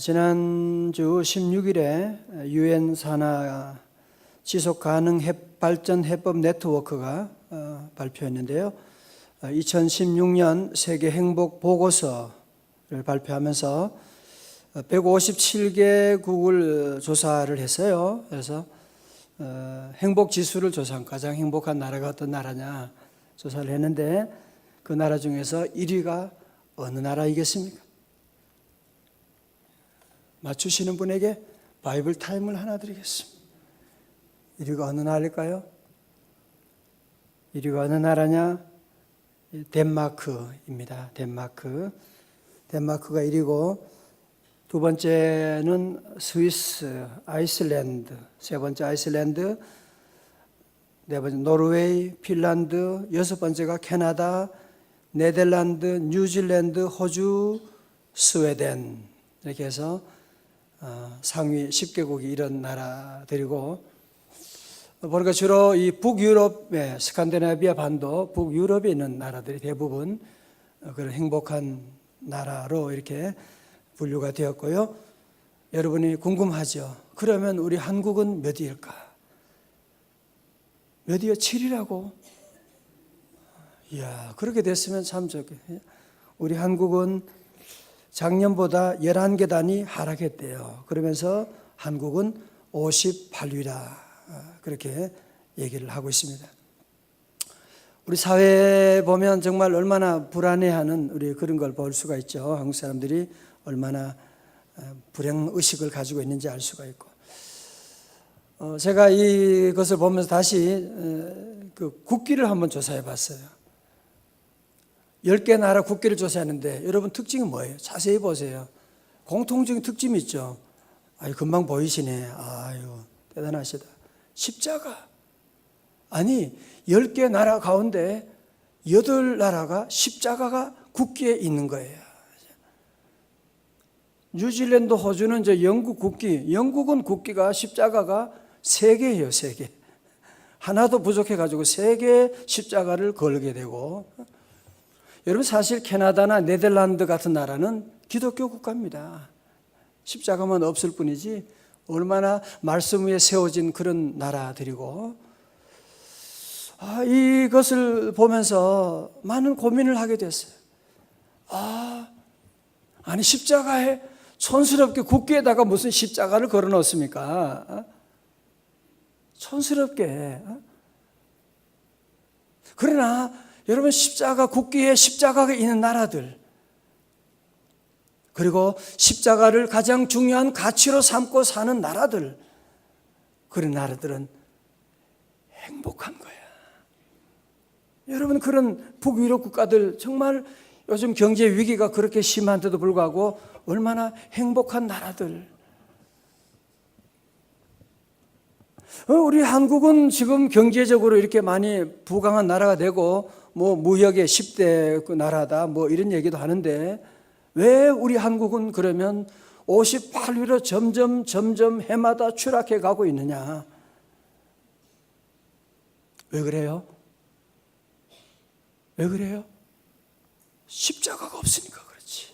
지난주 16일에 유엔 산하 지속가능 발전 해법 네트워크가 발표했는데요. 2016년 세계 행복 보고서를 발표하면서 157개국을 조사를 했어요. 그래서 행복 지수를 조사한 가장 행복한 나라가 어떤 나라냐 조사를 했는데 그 나라 중에서 1위가 어느 나라이겠습니까? 맞추시는 분에게 바이블 타임을 하나 드리겠습니다. 1위가 어느 나라일까요? 1위가 어느 나라냐? 덴마크입니다. 덴마크가 1위고 두 번째는 스위스, 아이슬란드, 세 번째 아이슬란드, 네 번째 노르웨이, 핀란드, 여섯 번째가 캐나다, 네덜란드, 뉴질랜드, 호주, 스웨덴 이렇게 해서 상위 10개국이 이런 나라들이고 보니까 주로 이 북유럽의 스칸디나비아 반도 북유럽에 있는 나라들이 대부분 그런 행복한 나라로 이렇게 분류가 되었고요. 여러분이 궁금하죠? 그러면 우리 한국은 몇 위일까? 몇 위요? 7위라고? 이야, 그렇게 됐으면 참 좋겠네요. 우리 한국은 작년보다 11계단이 하락했대요. 그러면서 한국은 58위라 그렇게 얘기를 하고 있습니다. 우리 사회에 보면 정말 얼마나 불안해하는 우리 그런 걸 볼 수가 있죠. 한국 사람들이 얼마나 불행의식을 가지고 있는지 알 수가 있고. 제가 이것을 보면서 다시 그 국기를 한번 조사해 봤어요. 10개 나라 국기를 조사했는데 여러분 특징이 뭐예요? 자세히 보세요. 공통적인 특징이 있죠. 아유, 금방 보이시네. 아유, 대단하시다. 십자가. 아니, 10개 나라 가운데 8나라가 십자가가 국기에 있는 거예요. 뉴질랜드, 호주는 이제 영국 국기, 영국은 국기가 십자가가 3개예요, 3개. 하나도 부족해가지고 3개 십자가를 걸게 되고, 여러분 사실 캐나다나 네덜란드 같은 나라는 기독교 국가입니다. 십자가만 없을 뿐이지 얼마나 말씀 위에 세워진 그런 나라들이고, 이것을 보면서 많은 고민을 하게 됐어요. 아니 십자가에 촌스럽게 국기에다가 무슨 십자가를 걸어 놓습니까? 촌스럽게. 그러나 여러분 십자가 국기에 십자가가 있는 나라들, 그리고 십자가를 가장 중요한 가치로 삼고 사는 나라들, 그런 나라들은 행복한 거야. 여러분 그런 북유럽 국가들 정말 요즘 경제 위기가 그렇게 심한데도 불구하고 얼마나 행복한 나라들. 우리 한국은 지금 경제적으로 이렇게 많이 부강한 나라가 되고 뭐 무역의 10대 그 나라다 뭐 이런 얘기도 하는데 왜 우리 한국은 그러면 58위로 점점 해마다 추락해 가고 있느냐? 왜 그래요? 왜 그래요? 십자가가 없으니까 그렇지.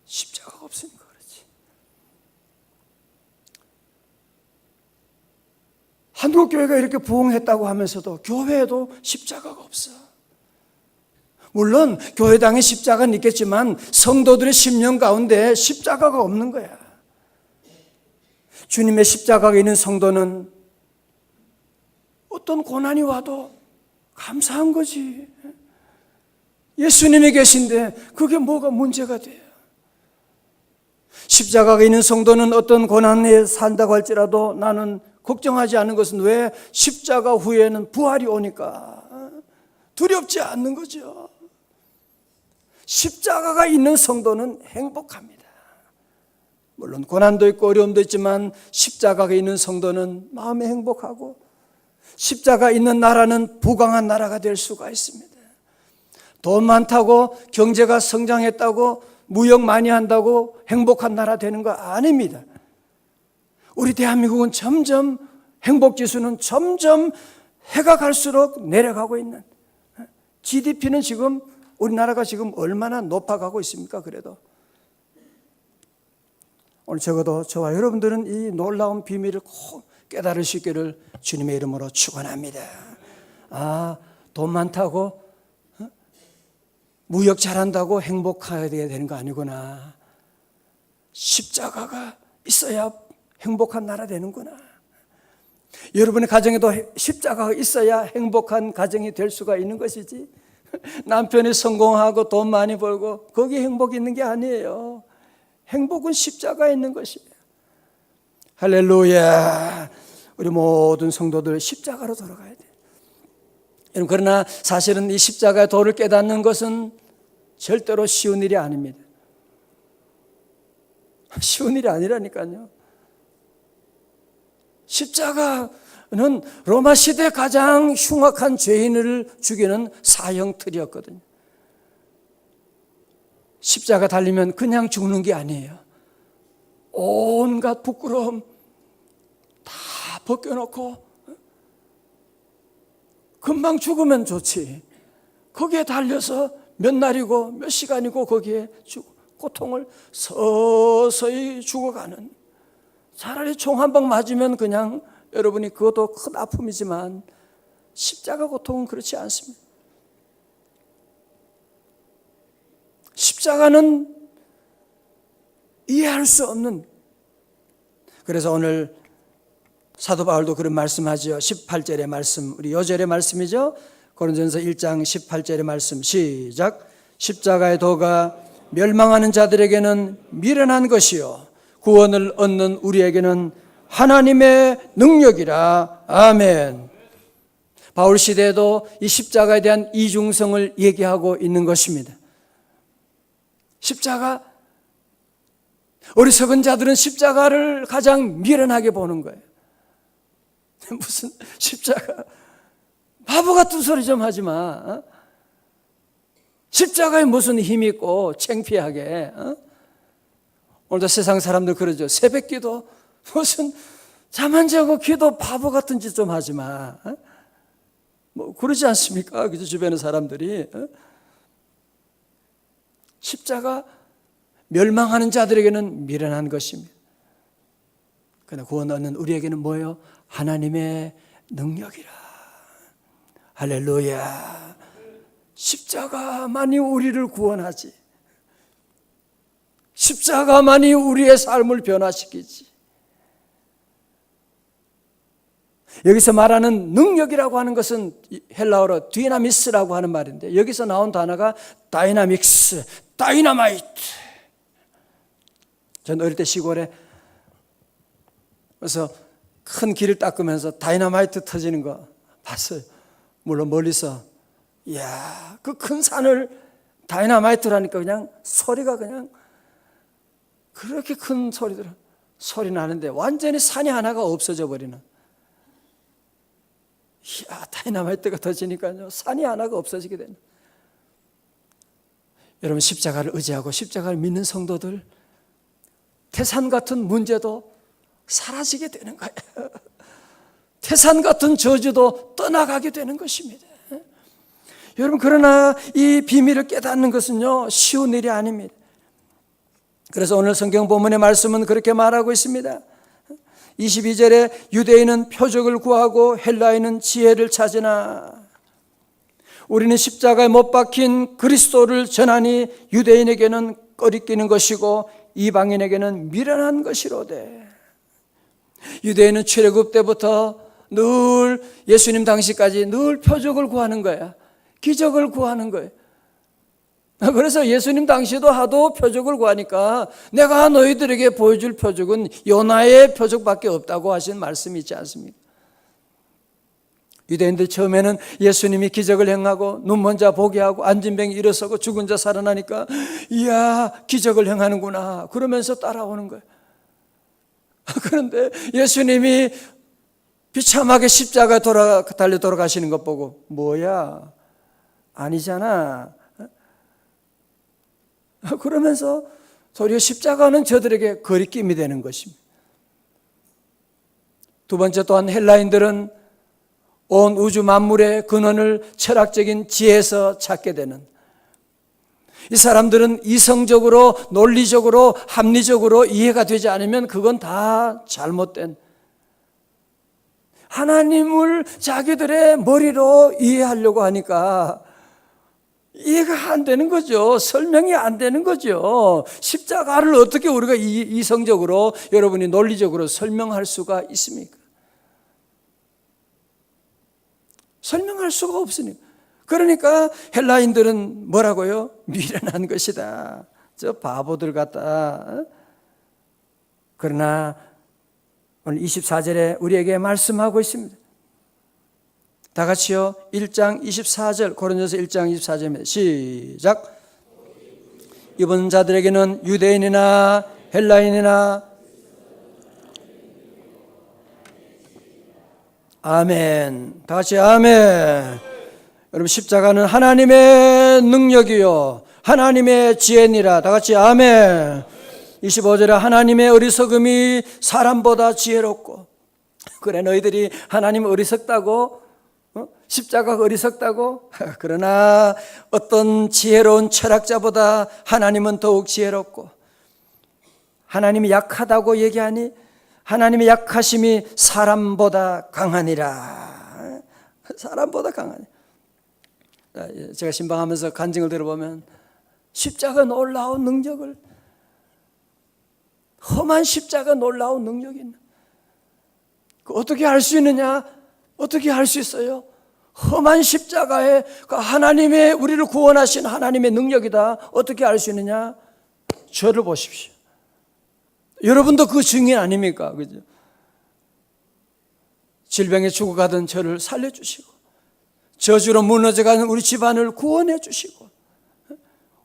십자가가 없으니까 그렇지. 한국 교회가 이렇게 부흥했다고 하면서도 교회에도 십자가가 없어. 물론 교회당에 십자가는 있겠지만 성도들의 심령 가운데 십자가가 없는 거야. 주님의 십자가가 있는 성도는 어떤 고난이 와도 감사한 거지. 예수님이 계신데 그게 뭐가 문제가 돼요? 십자가가 있는 성도는 어떤 고난에 산다고 할지라도 나는 걱정하지 않는 것은 왜 십자가 후에는 부활이 오니까 두렵지 않는 거죠. 십자가가 있는 성도는 행복합니다. 물론 고난도 있고 어려움도 있지만 십자가가 있는 성도는 마음이 행복하고 십자가 있는 나라는 부강한 나라가 될 수가 있습니다. 돈 많다고 경제가 성장했다고 무역 많이 한다고 행복한 나라 되는 거 아닙니다. 우리 대한민국은 점점 행복지수는 점점 해가 갈수록 내려가고 있는, GDP는 지금 우리나라가 지금 얼마나 높아가고 있습니까? 그래도 오늘 적어도 저와 여러분들은 이 놀라운 비밀을 꼭 깨달을 수 있기를 주님의 이름으로 축원합니다. 아, 돈 많다고 무역 잘한다고 행복해야 되는 거 아니구나. 십자가가 있어야 행복한 나라 되는구나. 여러분의 가정에도 십자가가 있어야 행복한 가정이 될 수가 있는 것이지, 남편이 성공하고 돈 많이 벌고 거기에 행복이 있는 게 아니에요. 행복은 십자가에 있는 것이에요. 할렐루야. 우리 모든 성도들 십자가로 돌아가야 돼요. 여러분, 그러나 사실은 이 십자가의 도를 깨닫는 것은 절대로 쉬운 일이 아닙니다. 쉬운 일이 아니라니까요. 십자가는 로마 시대 가장 흉악한 죄인을 죽이는 사형틀이었거든요. 십자가 달리면 그냥 죽는 게 아니에요. 온갖 부끄러움 다 벗겨놓고 금방 죽으면 좋지, 거기에 달려서 몇 날이고 몇 시간이고 거기에 고통을 서서히 죽어가는, 차라리 총 한 방 맞으면 그냥 여러분이 그것도 큰 아픔이지만 십자가 고통은 그렇지 않습니다. 십자가는 이해할 수 없는, 그래서 오늘 사도 바울도 그런 말씀하죠. 18절의 말씀, 우리 요절의 말씀이죠. 고린도전서 1장 18절의 말씀, 시작. 십자가의 도가 멸망하는 자들에게는 미련한 것이요 구원을 얻는 우리에게는 하나님의 능력이라. 아멘. 바울 시대에도 이 십자가에 대한 이중성을 얘기하고 있는 것입니다. 십자가, 어리석은 자들은 십자가를 가장 미련하게 보는 거예요. 무슨 십자가, 바보 같은 소리 좀 하지 마. 십자가에 무슨 힘이 있고 창피하게. 오늘도 세상 사람들 그러죠. 새벽 기도, 무슨 잠 안 자고 기도, 바보 같은 짓 좀 하지 마. 뭐 그러지 않습니까? 그죠? 주변의 사람들이. 십자가 멸망하는 자들에게는 미련한 것입니다. 그러나 구원 얻는 우리에게는 뭐예요? 하나님의 능력이라. 할렐루야. 십자가만이 우리를 구원하지, 십자가만이 우리의 삶을 변화시키지. 여기서 말하는 능력이라고 하는 것은 헬라어로 디나미스라고 하는 말인데, 여기서 나온 단어가 다이나믹스, 다이나마이트. 전 어릴 때 시골에 그래서 큰 길을 닦으면서 다이나마이트 터지는 거 봤어요. 물론 멀리서. 이야, 그 큰 산을 다이나마이트라니까 그냥 소리가 그냥 그렇게 큰 소리 나는데 완전히 산이 하나가 없어져 버리는. 이야, 다이나마이트가 터지니까요, 산이 하나가 없어지게 되는. 여러분, 십자가를 의지하고 십자가를 믿는 성도들, 태산 같은 문제도 사라지게 되는 거예요. 태산 같은 저주도 떠나가게 되는 것입니다. 여러분, 그러나 이 비밀을 깨닫는 것은요, 쉬운 일이 아닙니다. 그래서 오늘 성경 본문의 말씀은 그렇게 말하고 있습니다. 22절에 유대인은 표적을 구하고 헬라인은 지혜를 찾으나 우리는 십자가에 못 박힌 그리스도를 전하니 유대인에게는 꺼리끼는 것이고 이방인에게는 미련한 것이로되. 유대인은 출애굽 때부터 늘 예수님 당시까지 늘 표적을 구하는 거야. 기적을 구하는 거예요. 그래서 예수님 당시도 하도 표적을 구하니까 내가 너희들에게 보여줄 표적은 요나의 표적밖에 없다고 하신 말씀이 있지 않습니까? 유대인들 처음에는 예수님이 기적을 행하고 눈먼 자 보게 하고 앉은 병이 일어서고 죽은 자 살아나니까 이야, 기적을 행하는구나 그러면서 따라오는 거예요. 그런데 예수님이 비참하게 십자가 달려 돌아가시는 것 보고 뭐야, 아니잖아. 그러면서 도리어 십자가는 저들에게 거리낌이 되는 것입니다. 두 번째, 또한 헬라인들은 온 우주 만물의 근원을 철학적인 지혜에서 찾게 되는, 이 사람들은 이성적으로, 논리적으로, 합리적으로 이해가 되지 않으면 그건 다 잘못된, 하나님을 자기들의 머리로 이해하려고 하니까 이해가 안 되는 거죠. 설명이 안 되는 거죠. 십자가를 어떻게 우리가 이성적으로, 여러분이 논리적으로 설명할 수가 있습니까? 설명할 수가 없으니까. 그러니까 헬라인들은 뭐라고요? 미련한 것이다. 저 바보들 같다. 그러나 오늘 24절에 우리에게 말씀하고 있습니다. 다 같이요. 1장 24절, 고린도서 1장 24절입니다. 시작. 이번 자들에게는 유대인이나 헬라인이나, 아멘. 다 같이 아멘. 여러분, 십자가는 하나님의 능력이요 하나님의 지혜니라. 다 같이 아멘. 25절에 하나님의 어리석음이 사람보다 지혜롭고. 그래, 너희들이 하나님 어리석다고? 십자가가 어리석다고? 그러나 어떤 지혜로운 철학자보다 하나님은 더욱 지혜롭고, 하나님이 약하다고 얘기하니 하나님의 약하심이 사람보다 강하니라. 사람보다 강하니. 제가 신방하면서 간증을 들어보면 십자가 놀라운 능력을, 험한 십자가 놀라운 능력이 있는, 어떻게 할 수 있느냐? 어떻게 할 수 있어요? 험한 십자가에 하나님의, 우리를 구원하신 하나님의 능력이다. 어떻게 알 수 있느냐? 저를 보십시오. 여러분도 그 증인 아닙니까? 그죠? 질병에 죽어가던 저를 살려주시고, 저주로 무너져가는 우리 집안을 구원해 주시고,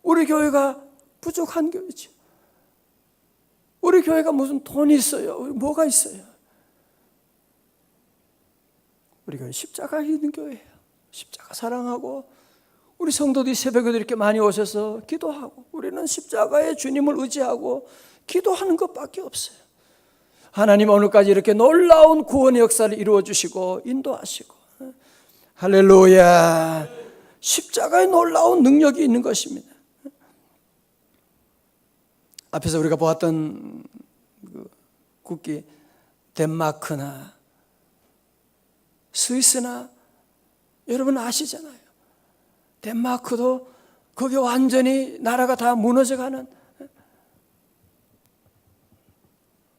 우리 교회가 부족한 교회죠. 우리 교회가 무슨 돈이 있어요? 뭐가 있어요? 우리 교회 십자가 있는 교회예요. 십자가 사랑하고, 우리 성도들이 새벽에도 이렇게 많이 오셔서 기도하고, 우리는 십자가의 주님을 의지하고 기도하는 것밖에 없어요. 하나님 오늘까지 이렇게 놀라운 구원의 역사를 이루어 주시고 인도하시고, 할렐루야. 십자가의 놀라운 능력이 있는 것입니다. 앞에서 우리가 보았던 국기, 덴마크나 스위스나 여러분 아시잖아요. 덴마크도 거기 완전히 나라가 다 무너져가는,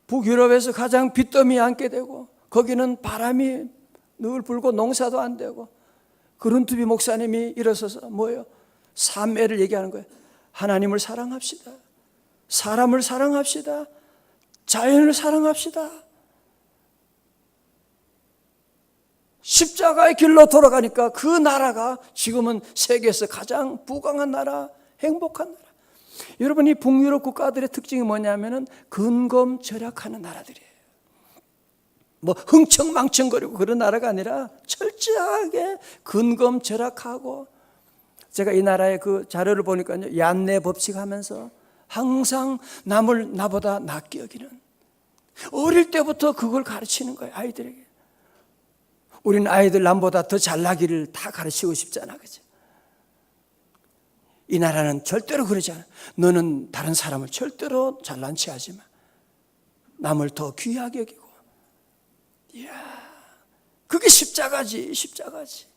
북유럽에서 가장 빚더미 앉게 되고, 거기는 바람이 늘 불고 농사도 안 되고, 그룬투비 목사님이 일어서서 뭐예요? 삼매를 얘기하는 거예요. 하나님을 사랑합시다. 사람을 사랑합시다. 자연을 사랑합시다. 십자가의 길로 돌아가니까 그 나라가 지금은 세계에서 가장 부강한 나라, 행복한 나라. 여러분, 이 북유럽 국가들의 특징이 뭐냐면은 근검절약하는 나라들이에요. 뭐 흥청망청거리고 그런 나라가 아니라 철저하게 근검절약하고, 제가 이 나라의 그 자료를 보니까요, 얀네 법칙 하면서 항상 남을 나보다 낫게 여기는, 어릴 때부터 그걸 가르치는 거예요, 아이들에게. 우리는 아이들 남보다 더 잘나기를 다 가르치고 싶잖아, 그죠? 이 나라는 절대로 그러지 않아. 너는 다른 사람을 절대로 잘난 체 하지 마. 남을 더 귀하게 여기고. 이야, 그게 십자가지, 십자가지.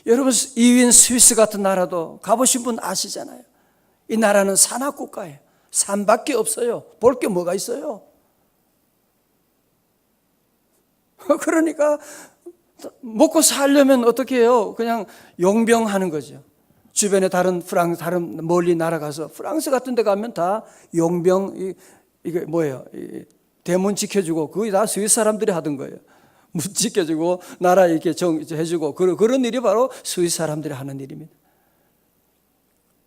여러분, 이윈 스위스 같은 나라도 가보신 분 아시잖아요. 이 나라는 산악국가예요. 산밖에 없어요. 볼 게 뭐가 있어요? 그러니까 먹고 살려면 어떻게 해요? 그냥 용병하는 거죠. 주변에 다른 멀리 나라 가서, 프랑스 같은 데 가면 다 용병, 이게 뭐예요? 대문 지켜주고, 그게 다 스위스 사람들이 하던 거예요. 문 지켜주고, 나라 이렇게 해주고, 그런 일이 바로 스위스 사람들이 하는 일입니다.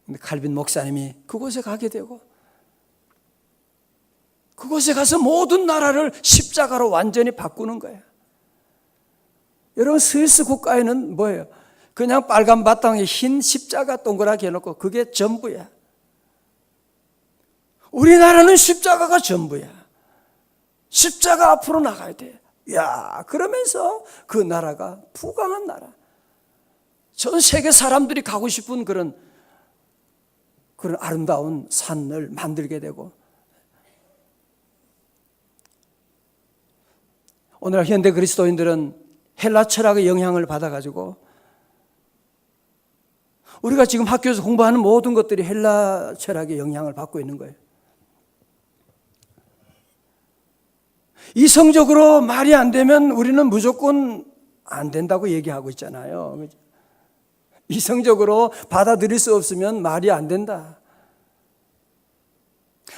근데 칼빈 목사님이 그곳에 가게 되고, 그곳에 가서 모든 나라를 십자가로 완전히 바꾸는 거예요. 여러분, 스위스 국가에는 뭐예요? 그냥 빨간 바탕에 흰 십자가 동그랗게 해놓고 그게 전부야. 우리나라는 십자가가 전부야. 십자가 앞으로 나가야 돼. 야, 그러면서 그 나라가 부강한 나라. 전 세계 사람들이 가고 싶은 그런 그런 아름다운 산을 만들게 되고, 오늘날 현대 그리스도인들은 헬라 철학의 영향을 받아가지고 우리가 지금 학교에서 공부하는 모든 것들이 헬라 철학의 영향을 받고 있는 거예요. 이성적으로 말이 안 되면 우리는 무조건 안 된다고 얘기하고 있잖아요. 이성적으로 받아들일 수 없으면 말이 안 된다.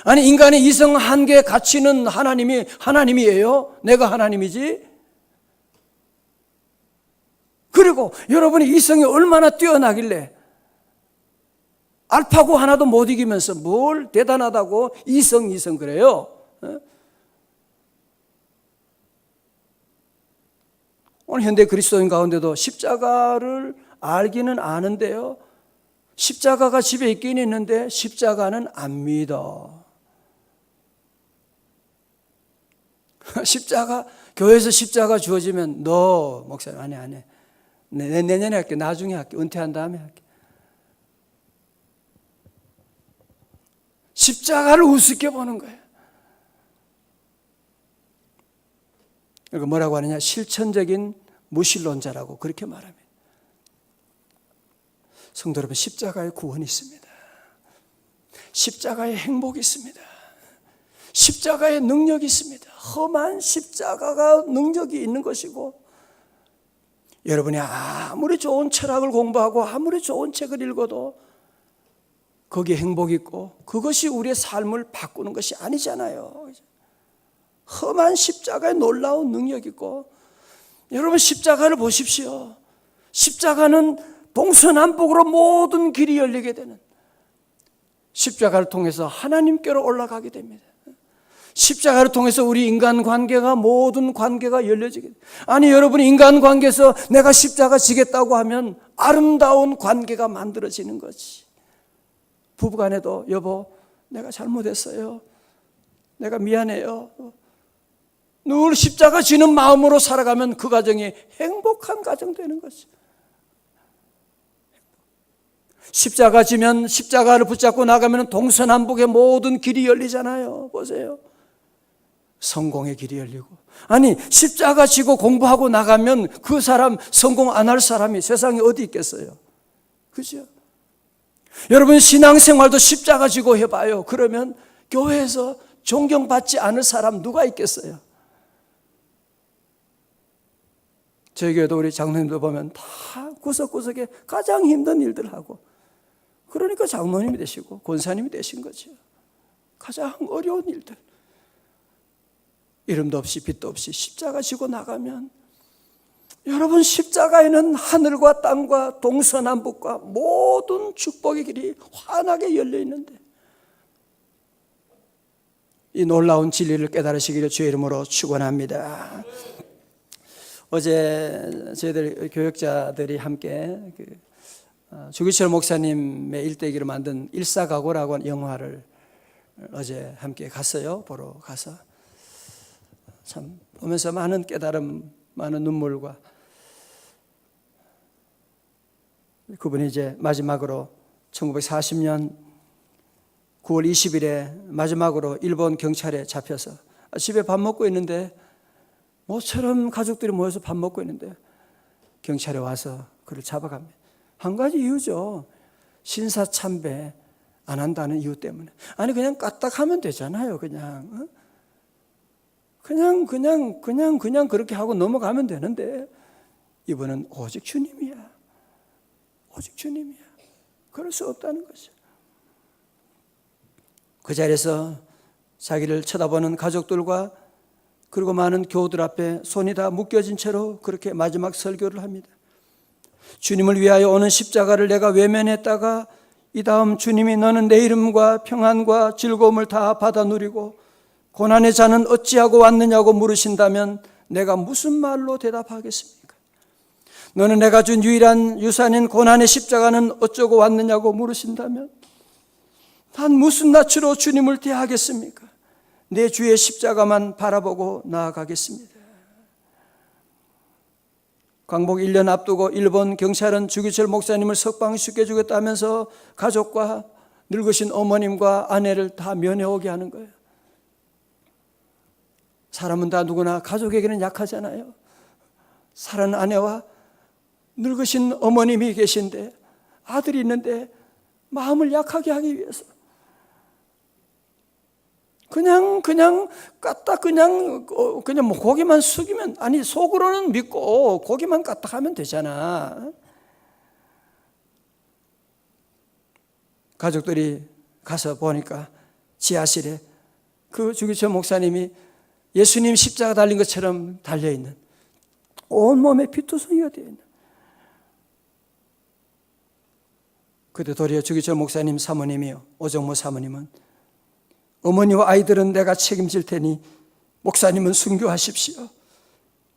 아니, 인간의 이성 한계 가치는 하나님이에요? 내가 하나님이지? 그리고 여러분이 이성이 얼마나 뛰어나길래 알파고 하나도 못 이기면서 뭘 대단하다고 이성 그래요? 오늘 현대 그리스도인 가운데도 십자가를 알기는 아는데요, 십자가가 집에 있긴 있는데 십자가는 안 믿어. 십자가, 교회에서 십자가 주어지면 너 목사님 안 해. 내년에 할게. 나중에 할게. 은퇴한 다음에 할게. 십자가를 우습게 보는 거예요. 그리고 뭐라고 하느냐? 실천적인 무신론자라고 그렇게 말합니다. 성도 여러분, 십자가에 구원이 있습니다. 십자가에 행복이 있습니다. 십자가에 능력이 있습니다. 험한 십자가가 능력이 있는 것이고, 여러분이 아무리 좋은 철학을 공부하고 아무리 좋은 책을 읽어도 거기에 행복이 있고 그것이 우리의 삶을 바꾸는 것이 아니잖아요. 험한 십자가에 놀라운 능력이 있고, 여러분 십자가를 보십시오. 십자가는 동서남북으로 모든 길이 열리게 되는, 십자가를 통해서 하나님께로 올라가게 됩니다. 십자가를 통해서 우리 인간관계가, 모든 관계가 열려지게 됩니다. 아니, 여러분이 인간관계에서 내가 십자가 지겠다고 하면 아름다운 관계가 만들어지는 거지. 부부간에도 여보, 내가 잘못했어요. 내가 미안해요. 늘 십자가 지는 마음으로 살아가면 그 가정이 행복한 가정 되는 거지. 십자가 지면, 십자가를 붙잡고 나가면 동서남북의 모든 길이 열리잖아요. 보세요. 성공의 길이 열리고, 아니 십자가 지고 공부하고 나가면 그 사람 성공 안 할 사람이 세상에 어디 있겠어요? 그죠? 여러분 신앙생활도 십자가 지고 해봐요. 그러면 교회에서 존경받지 않을 사람 누가 있겠어요? 저희 교회도 우리 장로님들 보면 다 구석구석에 가장 힘든 일들 하고, 그러니까 장로님이 되시고 권사님이 되신 거죠. 가장 어려운 일들, 이름도 없이 빛도 없이 십자가 지고 나가면, 여러분 십자가에는 하늘과 땅과 동서남북과 모든 축복의 길이 환하게 열려 있는데, 이 놀라운 진리를 깨달으시기를 주의 이름으로 축원합니다. 어제 저희들 교역자들이 함께 주기철 목사님의 일대기로 만든 일사각오라고 하는 영화를 어제 함께 갔어요. 보러 가서 참 보면서 많은 깨달음, 많은 눈물과, 그분이 이제 마지막으로 1940년 9월 20일에 마지막으로 일본 경찰에 잡혀서 집에 밥 먹고 있는데, 모처럼 가족들이 모여서 밥 먹고 있는데 경찰에 와서 그를 잡아갑니다. 한 가지 이유죠. 신사참배 안 한다는 이유 때문에. 아니 그냥 까딱하면 되잖아요. 그냥 그렇게 하고 넘어가면 되는데, 이분은 오직 주님이야. 오직 주님이야. 그럴 수 없다는 거죠. 그 자리에서 자기를 쳐다보는 가족들과 그리고 많은 교우들 앞에 손이 다 묶여진 채로 그렇게 마지막 설교를 합니다. 주님을 위하여 오는 십자가를 내가 외면했다가 이 다음 주님이 너는 내 이름과 평안과 즐거움을 다 받아 누리고 고난의 자는 어찌하고 왔느냐고 물으신다면 내가 무슨 말로 대답하겠습니까? 너는 내가 준 유일한 유산인 고난의 십자가는 어쩌고 왔느냐고 물으신다면 난 무슨 낯으로 주님을 대하겠습니까? 내 주의 십자가만 바라보고 나아가겠습니다. 광복 1년 앞두고 일본 경찰은 주기철 목사님을 석방시켜주겠다면서 가족과 늙으신 어머님과 아내를 다 면회오게 하는 거예요. 사람은 다 누구나 가족에게는 약하잖아요. 사랑하는 아내와 늙으신 어머님이 계신데, 아들이 있는데 마음을 약하게 하기 위해서 그냥 까딱 그냥 뭐 고기만 숙이면, 아니 속으로는 믿고 고기만 까딱 하면 되잖아. 가족들이 가서 보니까 지하실에 그 주기철 목사님이 예수님 십자가 달린 것처럼 달려있는, 온몸에 피투성이가 되어 있는. 그때 도리어 주기철 목사님 사모님이요, 오정모 사모님은, 어머니와 아이들은 내가 책임질 테니 목사님은 순교하십시오.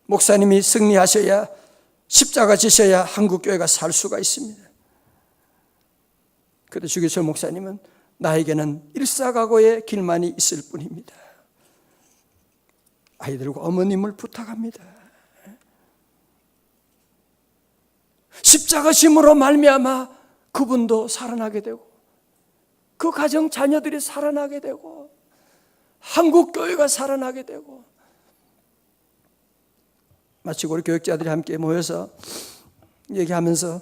목사님이 승리하셔야, 십자가 지셔야 한국교회가 살 수가 있습니다. 그때 주기철 목사님은 나에게는 일사각오의 길만이 있을 뿐입니다. 아이들과 어머님을 부탁합니다. 십자가 짐으로 말미암아 그분도 살아나게 되고, 그 가정 자녀들이 살아나게 되고, 한국교회가 살아나게 되고. 마치고 우리 교육자들이 함께 모여서 얘기하면서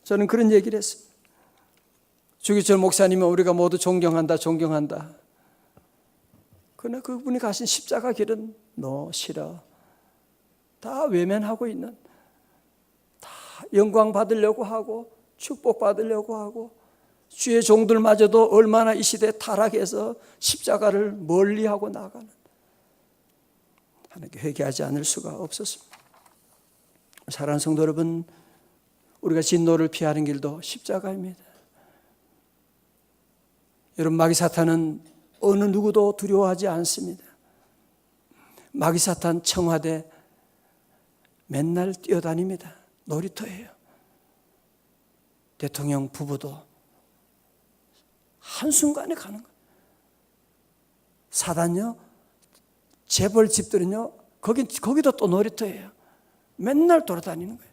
저는 그런 얘기를 했습니다. 주기철 목사님은 우리가 모두 존경한다. 그러나 그분이 가신 십자가 길은 너 싫어. 다 외면하고 있는, 다 영광 받으려고 하고 축복 받으려고 하고, 주의 종들마저도 얼마나 이 시대에 타락해서 십자가를 멀리하고 나가는, 하나님께 회개하지 않을 수가 없었습니다. 사랑하는 성도 여러분, 우리가 진노를 피하는 길도 십자가입니다. 여러분, 마귀사탄은 어느 누구도 두려워하지 않습니다. 마귀사탄 청와대 맨날 뛰어다닙니다. 놀이터예요. 대통령 부부도 한순간에 가는 거예요. 사단요, 재벌집들은요, 거기도 또 놀이터예요. 맨날 돌아다니는 거예요.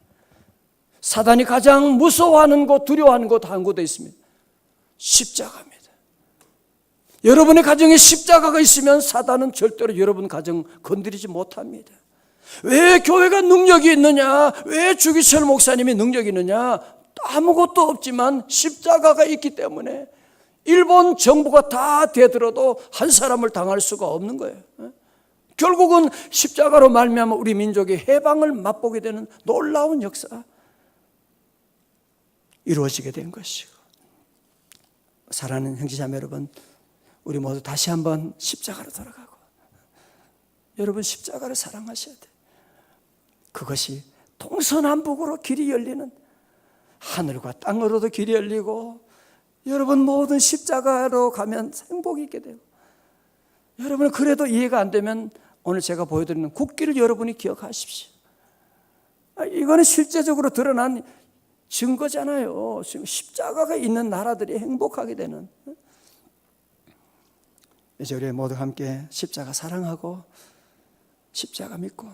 사단이 가장 무서워하는 곳, 두려워하는 곳 한 곳에 있습니다. 십자가입니다. 여러분의 가정에 십자가가 있으면 사단은 절대로 여러분 가정 건드리지 못합니다. 왜 교회가 능력이 있느냐? 왜 주기철 목사님이 능력이 있느냐? 아무것도 없지만 십자가가 있기 때문에 일본 정부가 다 되들어도 한 사람을 당할 수가 없는 거예요. 결국은 십자가로 말미암아 우리 민족이 해방을 맛보게 되는 놀라운 역사 이루어지게 된 것이고. 사랑하는 형제자매 여러분, 우리 모두 다시 한번 십자가로 돌아가고, 여러분 십자가를 사랑하셔야 돼요. 그것이 동서남북으로 길이 열리는, 하늘과 땅으로도 길이 열리고, 여러분 모든 십자가로 가면 행복이 있게 되고. 여러분 그래도 이해가 안 되면 오늘 제가 보여드리는 국기를 여러분이 기억하십시오. 이거는 실제적으로 드러난 증거잖아요. 지금 십자가가 있는 나라들이 행복하게 되는. 이제 우리 모두 함께 십자가 사랑하고 십자가 믿고